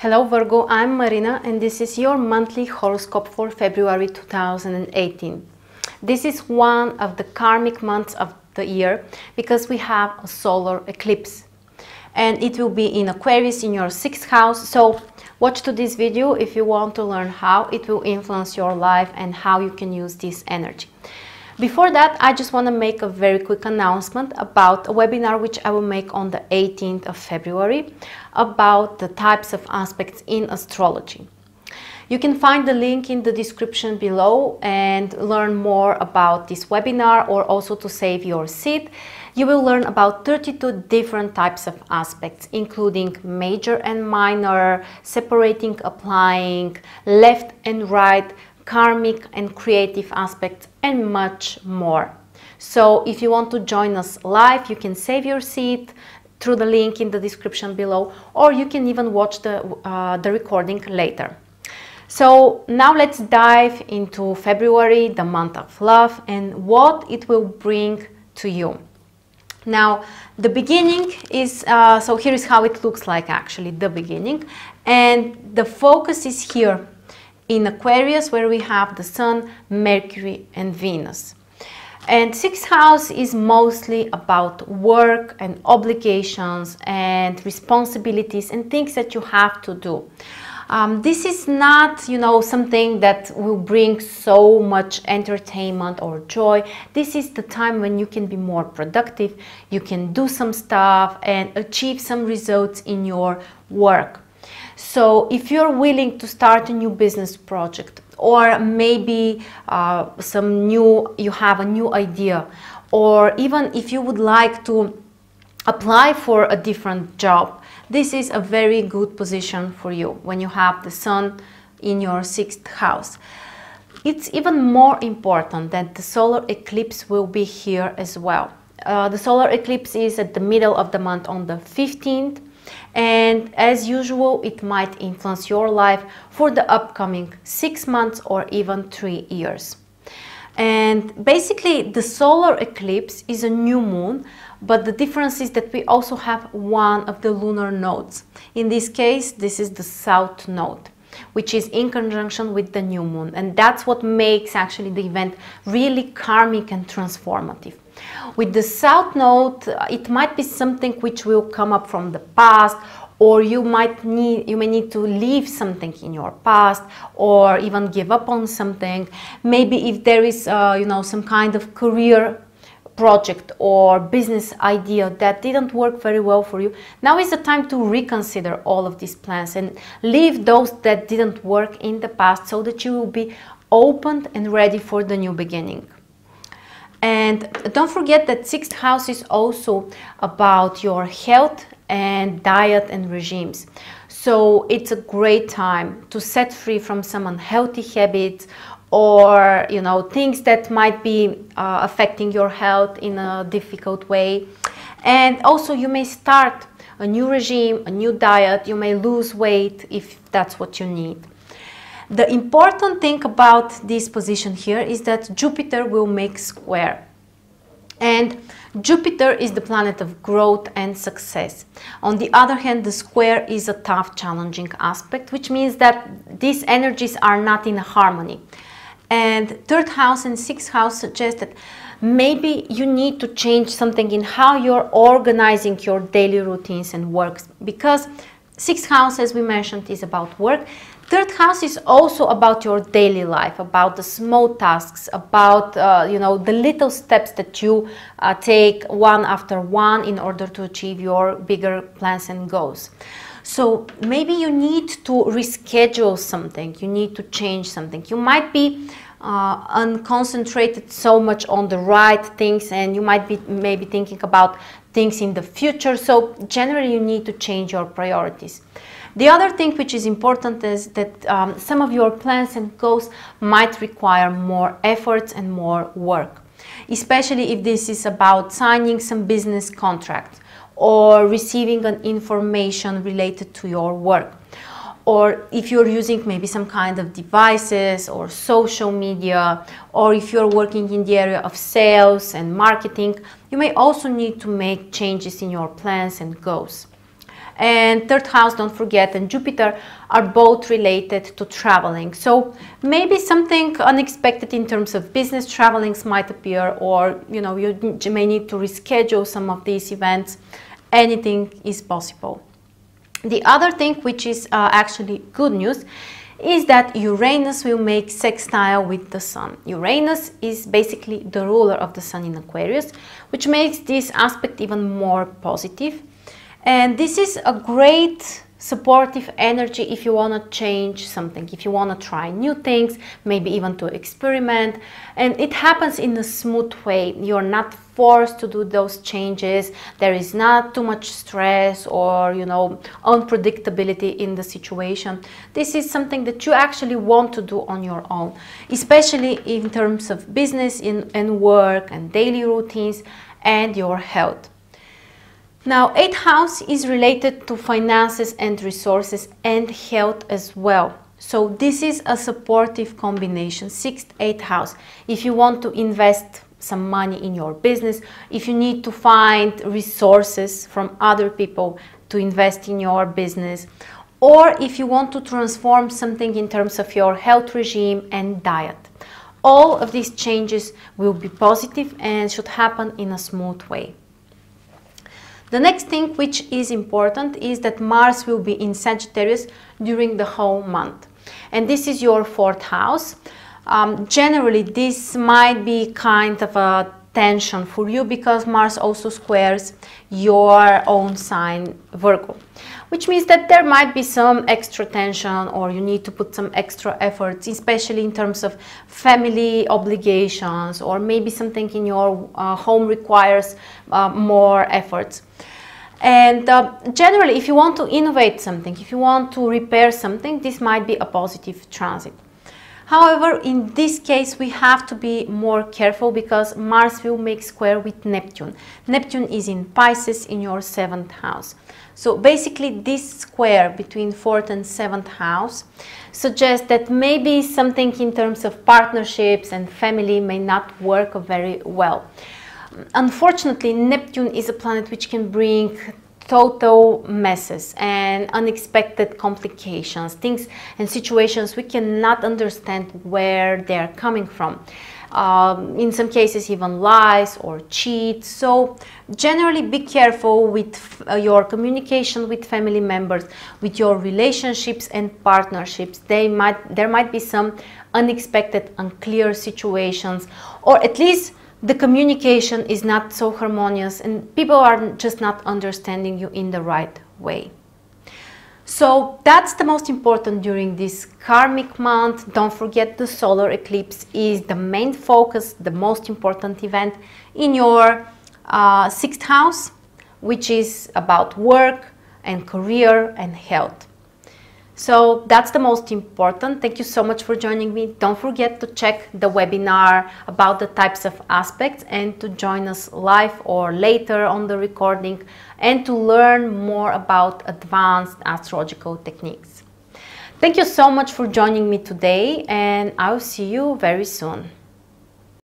Hello Virgo, I'm Marina and this is your monthly horoscope for February 2018. This is one of the karmic months of the year because we have a solar eclipse and it will be in Aquarius in your 6th house. So watch to this video if you want to learn how it will influence your life and how you can use this energy. Before that, I just want to make a very quick announcement about a webinar which I will make on the 18th of February about the types of aspects in astrology. You can find the link in the description below and learn more about this webinar, or also to save your seat. You will learn about 32 different types of aspects, including major and minor, separating, applying, left and right, karmic and creative aspects, and much more. So if you want to join us live, you can save your seat through the link in the description below, or you can even watch the recording later. So now let's dive into February, the month of love, and what it will bring to you. Now the beginning is, so here is how it looks like actually, the beginning, and the focus is here in Aquarius, where we have the Sun, Mercury and Venus. And 6th house is mostly about work and obligations and responsibilities and things that you have to do. This is not, you know, something that will bring so much entertainment or joy. This is the time when you can be more productive, you can do some stuff and achieve some results in your work. So if you're willing to start a new business project, or maybe you have a new idea, or even if you would like to apply for a different job, this is a very good position for you when you have the Sun in your 6th house. It's even more important that the solar eclipse will be here as well. The solar eclipse is at the middle of the month on the 15th. And as usual, it might influence your life for the upcoming 6 months or even 3 years. And basically the solar eclipse is a new moon, but the difference is that we also have one of the lunar nodes. In this case, this is the south node, which is in conjunction with the new moon, and that's what makes actually the event really karmic and transformative. With the south node, it might be something which will come up from the past, or you may need to leave something in your past, or even give up on something. Maybe if there is you know, some kind of career project or business idea that didn't work very well for you, now is the time to reconsider all of these plans and leave those that didn't work in the past, so that you will be open and ready for the new beginning. And don't forget that 6th house is also about your health and diet and regimes. So it's a great time to set free from some unhealthy habits, or, you know, things that might be affecting your health in a difficult way. And also you may start a new regime, a new diet. You may lose weight if that's what you need. The important thing about this position here is that Jupiter will make square. And Jupiter is the planet of growth and success. On the other hand, the square is a tough, challenging aspect, which means that these energies are not in harmony. And 3rd house and 6th house suggest that maybe you need to change something in how you're organizing your daily routines and works, because 6th house, as we mentioned, is about work. 3rd house is also about your daily life, about the small tasks, about you know, the little steps that you take one after one in order to achieve your bigger plans and goals. So maybe you need to reschedule something, you need to change something. You might be unconcentrated so much on the right things, and you might be maybe thinking about things in the future. So generally you need to change your priorities. The other thing which is important is that some of your plans and goals might require more efforts and more work, especially if this is about signing some business contracts or receiving an information related to your work, or if you're using maybe some kind of devices or social media, or if you're working in the area of sales and marketing, you may also need to make changes in your plans and goals. and third house, don't forget, and Jupiter are both related to traveling. So maybe something unexpected in terms of business travelings might appear, or you may need to reschedule some of these events. Anything is possible. The other thing, which is actually good news, is that Uranus will make sextile with the Sun. Uranus is basically the ruler of the Sun in Aquarius, which makes this aspect even more positive. And this is a great supportive energy if you want to change something, if you want to try new things, maybe even to experiment. And it happens in a smooth way. You're not forced to do those changes. There is not too much stress or, unpredictability in the situation. This is something that you actually want to do on your own, especially in terms of business and work and daily routines and your health. Now, 8th house is related to finances and resources and health as well. So this is a supportive combination, 6th, 8th house. If you want to invest some money in your business, if you need to find resources from other people to invest in your business, or if you want to transform something in terms of your health regime and diet. All of these changes will be positive and should happen in a smooth way. The next thing which is important is that Mars will be in Sagittarius during the whole month. And this is your 4th house. Generally, this might be kind of a tension for you because Mars also squares your own sign, Virgo. Which means that there might be some extra tension, or you need to put some extra efforts, especially in terms of family obligations, or maybe something in your home requires more efforts. And generally, if you want to innovate something, if you want to repair something, this might be a positive transit. However, in this case, we have to be more careful because Mars will make square with Neptune. Neptune is in Pisces in your 7th house. So basically, this square between 4th and 7th house suggests that maybe something in terms of partnerships and family may not work very well. Unfortunately, Neptune is a planet which can bring total messes and unexpected complications, things and situations we cannot understand where they're coming from. In some cases, even lies or cheat. So generally be careful with your communication with family members, with your relationships and partnerships. There might be some unexpected, unclear situations, or at least the communication is not so harmonious and people are just not understanding you in the right way. So that's the most important during this karmic month. Don't forget, the solar eclipse is the main focus, the most important event in your 6th house, which is about work and career and health. So that's the most important. Thank you so much for joining me. Don't forget to check the webinar about the types of aspects and to join us live or later on the recording and to learn more about advanced astrological techniques. Thank you so much for joining me today, and I'll see you very soon.